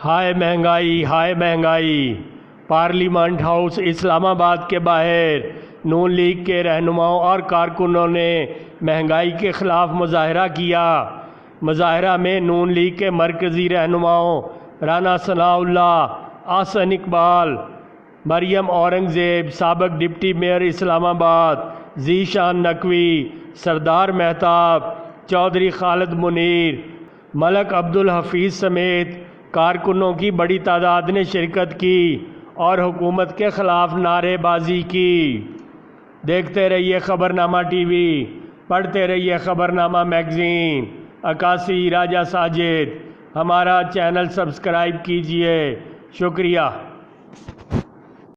ہائے مہنگائی ہائے مہنگائی۔ Parliament house اسلام آباد کے باہر نون لیگ کے رہنماؤں اور کارکنوں نے مہنگائی کے خلاف مظاہرہ کیا۔ مظاہرہ میں نون لیگ کے مرکزی رہنماؤں رانا ثناء اللہ، احسن اقبال، مریم اورنگزیب، سابق ڈپٹی میئر اسلام آباد ذیشان نقوی، سردار مہتاب، چودھری خالد منیر، ملک عبدالحفیظ سمیت کارکنوں کی بڑی تعداد نے شرکت کی اور حکومت کے خلاف نعرے بازی کی۔ دیکھتے رہیے خبرنامہ ٹی وی، پڑھتے رہیے خبرنامہ میگزین۔ عکاسی راجہ ساجد، ہمارا چینل سبسکرائب کیجیے۔ شکریہ۔